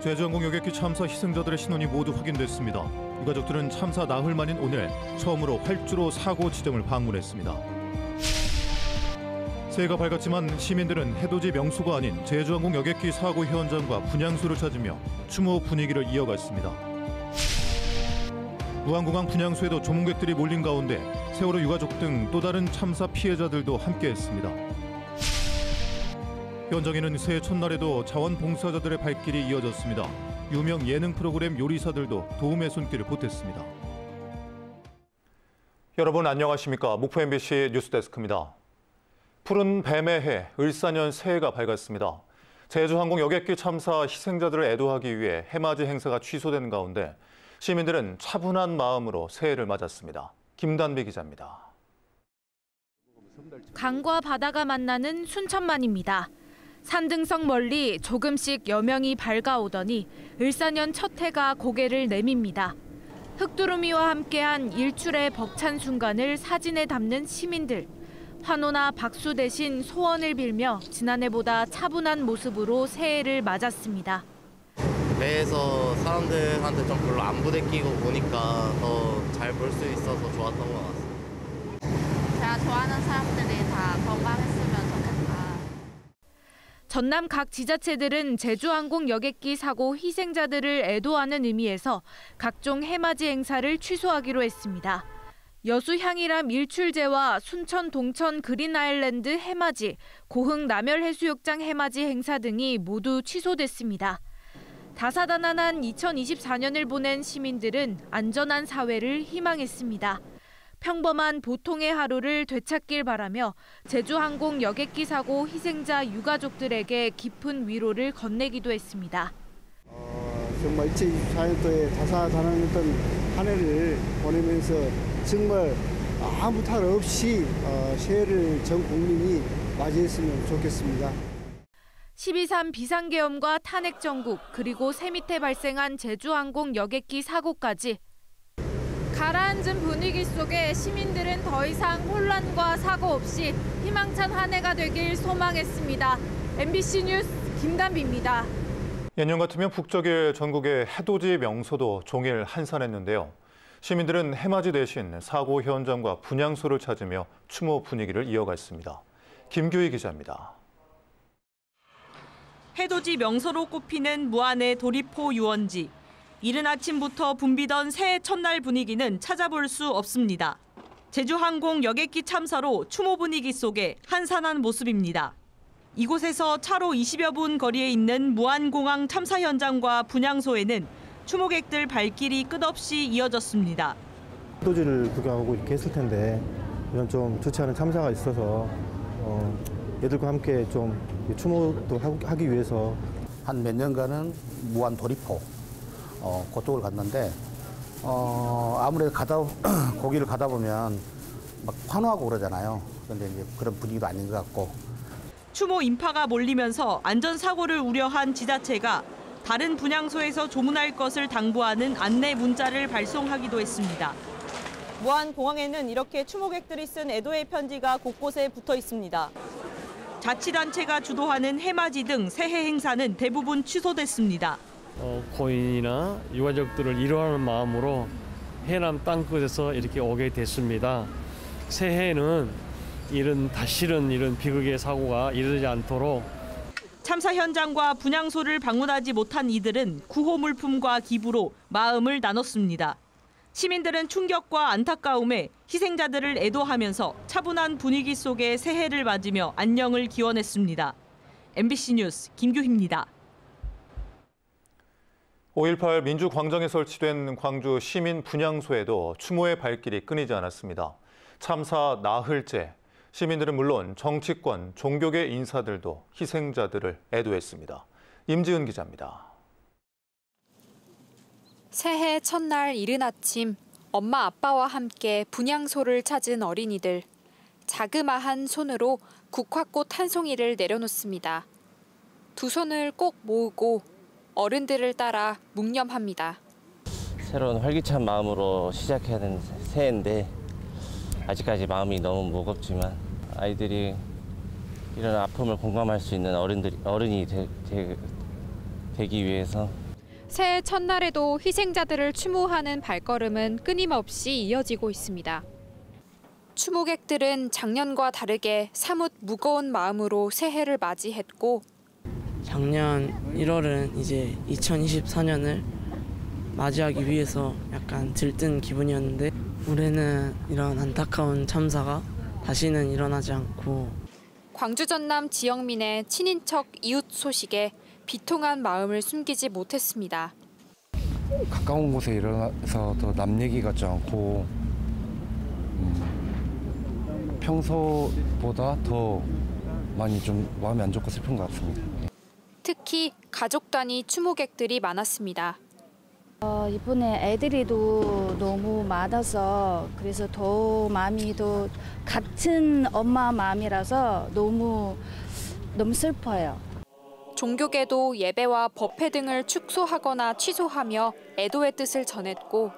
제주항공 여객기 참사 희생자들의 신원이 모두 확인됐습니다. 유가족들은 참사 나흘 만인 오늘 처음으로 활주로 사고 지점을 방문했습니다. 새해가 밝았지만 시민들은 해돋이 명소가 아닌 제주항공 여객기 사고 현장과 분향소를 찾으며 추모 분위기를 이어갔습니다. 무안공항 분향소에도 조문객들이 몰린 가운데 세월호 유가족 등 또 다른 참사 피해자들도 함께했습니다. 현장에는 새해 첫날에도 자원봉사자들의 발길이 이어졌습니다. 유명 예능 프로그램 요리사들도 도움의 손길을 보탰습니다. 여러분 안녕하십니까? 목포 MBC 뉴스데스크입니다. 푸른 뱀의 해, 을사년 새해가 밝았습니다. 제주항공 여객기 참사 희생자들을 애도하기 위해 해맞이 행사가 취소된 가운데 시민들은 차분한 마음으로 새해를 맞았습니다. 김단비 기자입니다. 강과 바다가 만나는 순천만입니다. 산등성 멀리 조금씩 여명이 밝아오더니 을사년 첫 해가 고개를 내밉니다. 흑두루미와 함께한 일출의 벅찬 순간을 사진에 담는 시민들. 환호나 박수 대신 소원을 빌며 지난해보다 차분한 모습으로 새해를 맞았습니다. 배에서 사람들한테 좀 별로 안 부대끼고 보니까 더 잘 볼 수 있어서 좋았던 것 같습니다. 제가 좋아하는 사람들이 다 건강했으면 좋겠다. 전남 각 지자체들은 제주항공 여객기 사고 희생자들을 애도하는 의미에서 각종 해맞이 행사를 취소하기로 했습니다. 여수 향일암 일출제와 순천 동천 그린아일랜드 해맞이, 고흥 남열해수욕장 해맞이 행사 등이 모두 취소됐습니다. 다사다난한 2024년을 보낸 시민들은 안전한 사회를 희망했습니다. 평범한 보통의 하루를 되찾길 바라며 제주항공 여객기 사고 희생자 유가족들에게 깊은 위로를 건네기도 했습니다. 정말 2024년도에 다사다난했던 한 해를 보내면서 정말 아무 탈 없이 새해를 전 국민이 맞이했으면 좋겠습니다. 12.3 비상계엄과 탄핵 정국 그리고 새밑에 발생한 제주항공 여객기 사고까지 가라앉은 분위기 속에 시민들은 더 이상 혼란과 사고 없이 희망찬 한 해가 되길 소망했습니다. MBC 뉴스 김단비입니다. 예년 같으면 북적일 전국의 해돋이 명소도 종일 한산했는데요. 시민들은 해맞이 대신 사고 현장과 분향소를 찾으며 추모 분위기를 이어갔습니다. 김규희 기자입니다. 해돋이 명소로 꼽히는 무안의 도리포 유원지. 이른 아침부터 붐비던 새해 첫날 분위기는 찾아볼 수 없습니다. 제주항공 여객기 참사로 추모 분위기 속에 한산한 모습입니다. 이곳에서 차로 20여 분 거리에 있는 무안공항 참사 현장과 분향소에는 추모객들 발길이 끝없이 이어졌습니다. 해돋이를 구경하고 이렇게 했을 텐데 이런 좀 좋지 않은 참사가 있어서 애들과 함께 좀 추모도 하기 위해서 한 몇 년간은 무안 도리포 그쪽을 갔는데 아무래도 거기를 가다 보면 막 환호하고 그러잖아요. 그런데 이제 그런 분위기도 아닌 것 같고. 추모 인파가 몰리면서 안전사고를 우려한 지자체가 다른 분향소에서 조문할 것을 당부하는 안내 문자를 발송하기도 했습니다. 무안공항에는 이렇게 추모객들이 쓴 애도의 편지가 곳곳에 붙어 있습니다. 자치단체가 주도하는 해맞이 등 새해 행사는 대부분 취소됐습니다. 고인이나 유가족들을 위로하는 마음으로 해남 땅끝에서 이렇게 오게 됐습니다. 새해에는 다시는 이런 비극의 사고가 일어나지 않도록 참사 현장과 분향소를 방문하지 못한 이들은 구호 물품과 기부로 마음을 나눴습니다. 시민들은 충격과 안타까움에 희생자들을 애도하면서 차분한 분위기 속에 새해를 맞으며 안녕을 기원했습니다. MBC 뉴스 김규희입니다. 5.18 민주광장에 설치된 광주 시민 분향소에도 추모의 발길이 끊이지 않았습니다. 참사 나흘째, 시민들은 물론 정치권, 종교계 인사들도 희생자들을 애도했습니다. 임지은 기자입니다. 새해 첫날 이른 아침, 엄마 아빠와 함께 분향소를 찾은 어린이들. 자그마한 손으로 국화꽃 한 송이를 내려놓습니다. 두 손을 꼭 모으고 어른들을 따라 묵념합니다. 새로운 활기찬 마음으로 시작해야 되는 새해인데 아직까지 마음이 너무 무겁지만 아이들이 이런 아픔을 공감할 수 있는 어른이 되기 위해서 새해 첫날에도 희생자들을 추모하는 발걸음은 끊임없이 이어지고 있습니다. 추모객들은 작년과 다르게 사뭇 무거운 마음으로 새해를 맞이했고 작년 1월은 이제 2024년을 맞이하기 위해서 약간 들뜬 기분이었는데 올해는 이런 안타까운 참사가 다시는 일어나지 않고 광주 전남 지영민의 친인척 이웃 소식에 비통한 마음을 숨기지 못했습니다. 가까운 곳에 일어나서 더 남 얘기 같지 않고 평소보다 더 많이 좀 마음이 안 좋고 슬픈 것 같습니다. 특히 가족 단위 추모객들이 많았습니다. 이번에 애들이도 너무 많아서 그래서 더 마음이 더 같은 엄마 마음이라서 너무 슬퍼요. 종교계도 예배와 법회 등을 축소하거나 취소하며 애도의 뜻을 전했고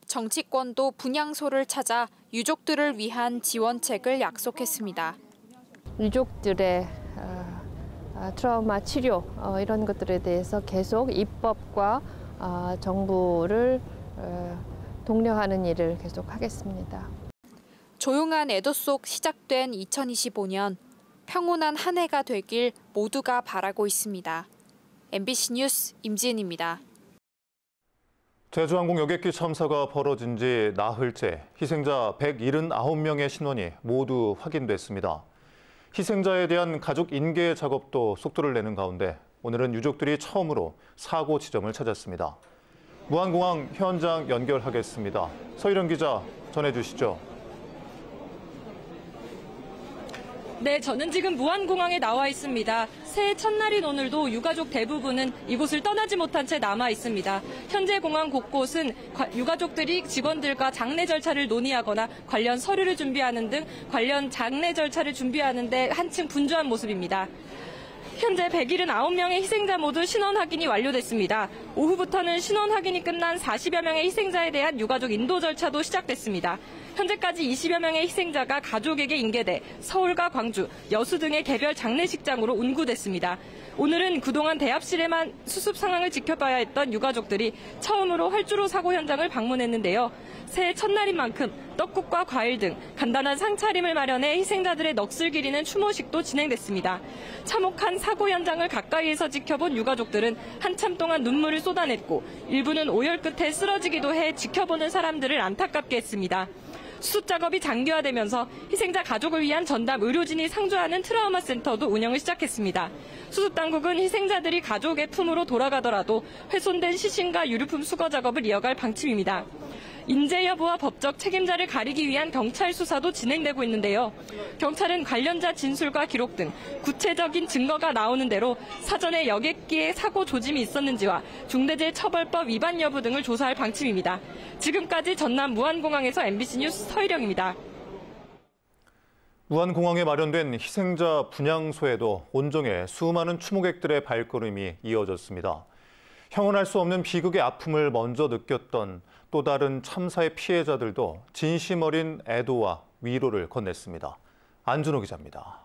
정치권도 분향소를 찾아 유족들을 위한 지원책을 약속했습니다. 유족들의 트라우마 치료 이런 것들에 대해서 계속 입법과 정부를 독려하는 일을 계속하겠습니다. 조용한 애도 속 시작된 2025년 평온한 한 해가 되길 모두가 바라고 있습니다. MBC 뉴스 임지은입니다. 제주항공 여객기 참사가 벌어진 지 나흘째 희생자 179명의 신원이 모두 확인됐습니다. 희생자에 대한 가족 인계 작업도 속도를 내는 가운데 오늘은 유족들이 처음으로 사고 지점을 찾았습니다. 무안공항 현장 연결하겠습니다. 서희령 기자 전해주시죠. 네, 저는 지금 무안공항에 나와 있습니다. 새해 첫날인 오늘도 유가족 대부분은 이곳을 떠나지 못한 채 남아 있습니다. 현재 공항 곳곳은 유가족들이 직원들과 장례 절차를 논의하거나 관련 서류를 준비하는 등 관련 장례 절차를 준비하는 데 한층 분주한 모습입니다. 현재 179명의 희생자 모두 신원 확인이 완료됐습니다. 오후부터는 신원 확인이 끝난 40여 명의 희생자에 대한 유가족 인도 절차도 시작됐습니다. 현재까지 20여 명의 희생자가 가족에게 인계돼 서울과 광주, 여수 등의 개별 장례식장으로 운구됐습니다. 오늘은 그동안 대합실에만 수습 상황을 지켜봐야 했던 유가족들이 처음으로 활주로 사고 현장을 방문했는데요. 새해 첫날인 만큼 떡국과 과일 등 간단한 상차림을 마련해 희생자들의 넋을 기리는 추모식도 진행됐습니다. 참혹한 사고 현장을 가까이에서 지켜본 유가족들은 한참 동안 눈물을 쏟아냈고 일부는 오열 끝에 쓰러지기도 해 지켜보는 사람들을 안타깝게 했습니다. 수습 작업이 장기화되면서 희생자 가족을 위한 전담 의료진이 상주하는 트라우마 센터도 운영을 시작했습니다. 수습 당국은 희생자들이 가족의 품으로 돌아가더라도 훼손된 시신과 유류품 수거 작업을 이어갈 방침입니다. 인재 여부와 법적 책임자를 가리기 위한 경찰 수사도 진행되고 있는데요. 경찰은 관련자 진술과 기록 등 구체적인 증거가 나오는 대로 사전에 여객기에 사고 조짐이 있었는지와 중대재해처벌법 위반 여부 등을 조사할 방침입니다. 지금까지 전남 무안공항에서 MBC 뉴스 서희령입니다. 무안공항에 마련된 희생자 분향소에도 온종일 수많은 추모객들의 발걸음이 이어졌습니다. 형언할 수 없는 비극의 아픔을 먼저 느꼈던 또 다른 참사의 피해자들도 진심 어린 애도와 위로를 건넸습니다. 안준호 기자입니다.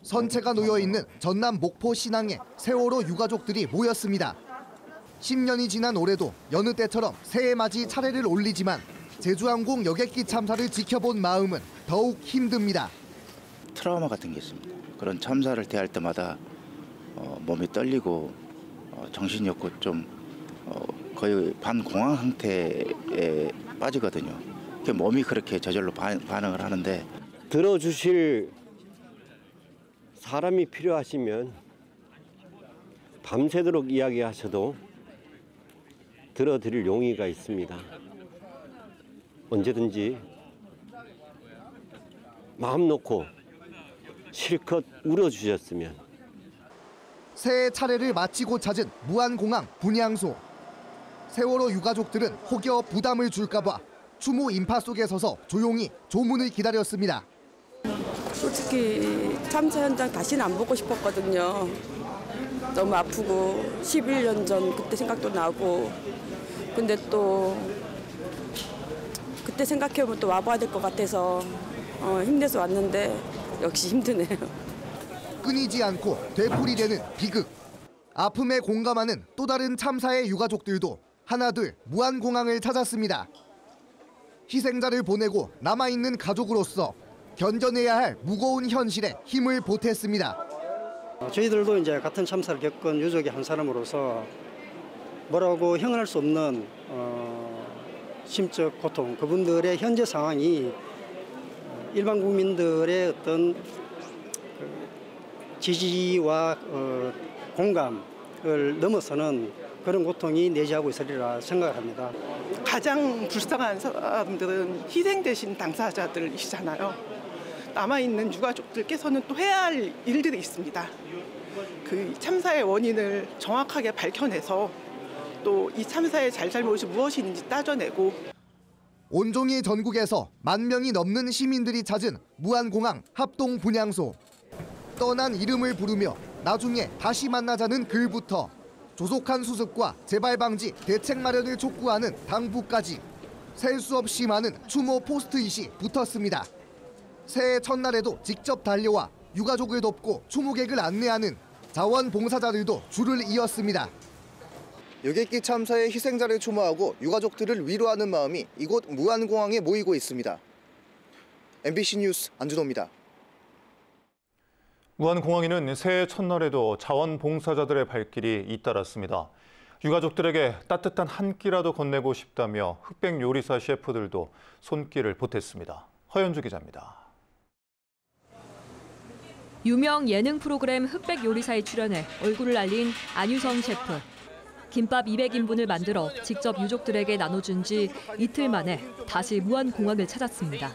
선체가 놓여있는 전남 목포 신항에 세월호 유가족들이 모였습니다. 10년이 지난 올해도 여느 때처럼 새해 맞이 차례를 올리지만 제주항공 여객기 참사를 지켜본 마음은 더욱 힘듭니다. 트라우마 같은 게 있습니다. 그런 참사를 대할 때마다 몸이 떨리고 정신이 없고 좀 거의 반공황 상태에 빠지거든요. 몸이 그렇게 저절로 반응을 하는데 들어주실 사람이 필요하시면 밤새도록 이야기하셔도 들어드릴 용의가 있습니다. 언제든지 마음 놓고 실컷 울어주셨으면. 새해 차례를 마치고 찾은 무안공항 분향소. 세월호 유가족들은 혹여 부담을 줄까 봐 추모 인파 속에 서서 조용히 조문을 기다렸습니다. 솔직히 참사 현장 다시는 안 보고 싶었거든요. 너무 아프고 11년 전 그때 생각도 나고 근데 또 그때 생각해보면 또 와봐야 될 것 같아서 힘내서 왔는데 역시 힘드네요. 끊이지 않고 되풀이되는 비극. 아픔에 공감하는 또 다른 참사의 유가족들도 하나둘 무안공항을 찾았습니다. 희생자를 보내고 남아있는 가족으로서 견뎌내야 할 무거운 현실에 힘을 보탰습니다. 저희들도 이제 같은 참사를 겪은 유족의 한 사람으로서 뭐라고 형언할 수 없는 심적 고통, 그분들의 현재 상황이 일반 국민들의 어떤 지지와 공감을 넘어서는 그런 고통이 내재하고 있으리라 생각을 합니다. 가장 불쌍한 사람들은 희생되신 당사자들이시잖아요. 남아있는 유가족들께서는 또 해야 할 일들이 있습니다. 그 참사의 원인을 정확하게 밝혀내서 또 이 참사의 잘잘못이 무엇인지 따져내고 온종일 전국에서 10,000명이 넘는 시민들이 찾은 무안공항 합동 분향소. 떠난 이름을 부르며 나중에 다시 만나자는 글부터 조속한 수습과 재발 방지 대책 마련을 촉구하는 당부까지 셀 수 없이 많은 추모 포스트잇이 붙었습니다. 새해 첫날에도 직접 달려와 유가족을 돕고 추모객을 안내하는 자원봉사자들도 줄을 이었습니다. 여객기 참사의 희생자를 추모하고 유가족들을 위로하는 마음이 이곳 무안공항에 모이고 있습니다. MBC 뉴스 안준호입니다. 무안공항에는 새해 첫날에도 자원봉사자들의 발길이 잇따랐습니다. 유가족들에게 따뜻한 한 끼라도 건네고 싶다며 흑백 요리사 셰프들도 손길을 보탰습니다. 허연주 기자입니다. 유명 예능 프로그램 흑백 요리사에 출연해 얼굴을 알린 안유성 셰프. 김밥 200인분을 만들어 직접 유족들에게 나눠준 지 이틀 만에 다시 무안공항을 찾았습니다.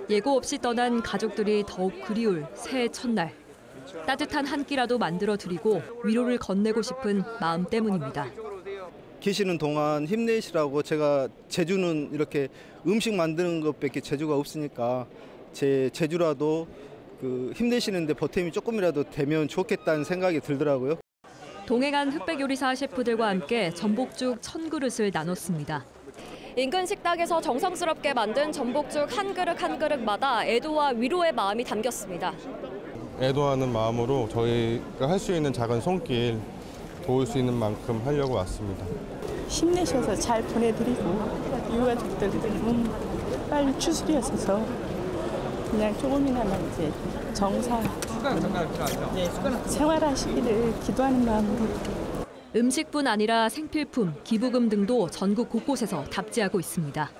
예고 없이 떠난 가족들이 더욱 그리울 새해 첫날. 따뜻한 한 끼라도 만들어 드리고 위로를 건네고 싶은 마음 때문입니다. 계시는 동안 힘내시라고 제가 재주는 이렇게 음식 만드는 것밖에 재주가 없으니까 제 재주라도 힘내시는데 보탬이 조금이라도 되면 좋겠다는 생각이 들더라고요. 동행한 흑백 요리사 셰프들과 함께 전복죽 1000그릇을 나눴습니다. 인근 식당에서 정성스럽게 만든 전복죽 한 그릇 한 그릇마다 애도와 위로의 마음이 담겼습니다. 애도하는 마음으로 저희가 할 수 있는 작은 손길 도울 수 있는 만큼 하려고 왔습니다. 힘내셔서 잘 보내드리고 유가족들도 빨리 추스려서 그냥 조금이나마 이제 정상 생활하시기를 기도하는 마음으로. 음식뿐 아니라 생필품, 기부금 등도 전국 곳곳에서 답지하고 있습니다.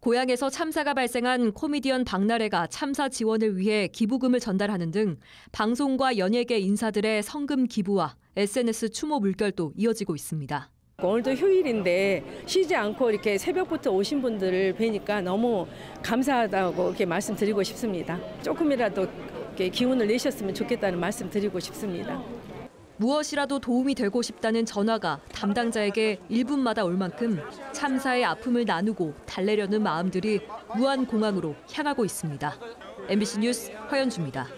고향에서 참사가 발생한 코미디언 박나래가 참사 지원을 위해 기부금을 전달하는 등 방송과 연예계 인사들의 성금 기부와 SNS 추모 물결도 이어지고 있습니다. 오늘도 휴일인데 쉬지 않고 이렇게 새벽부터 오신 분들을 뵈니까 너무 감사하다고 이렇게 말씀드리고 싶습니다. 조금이라도 이렇게 기운을 내셨으면 좋겠다는 말씀 드리고 싶습니다. 무엇이라도 도움이 되고 싶다는 전화가 담당자에게 1분마다 올 만큼 참사의 아픔을 나누고 달래려는 마음들이 무안공항으로 향하고 있습니다. MBC 뉴스 허연주입니다.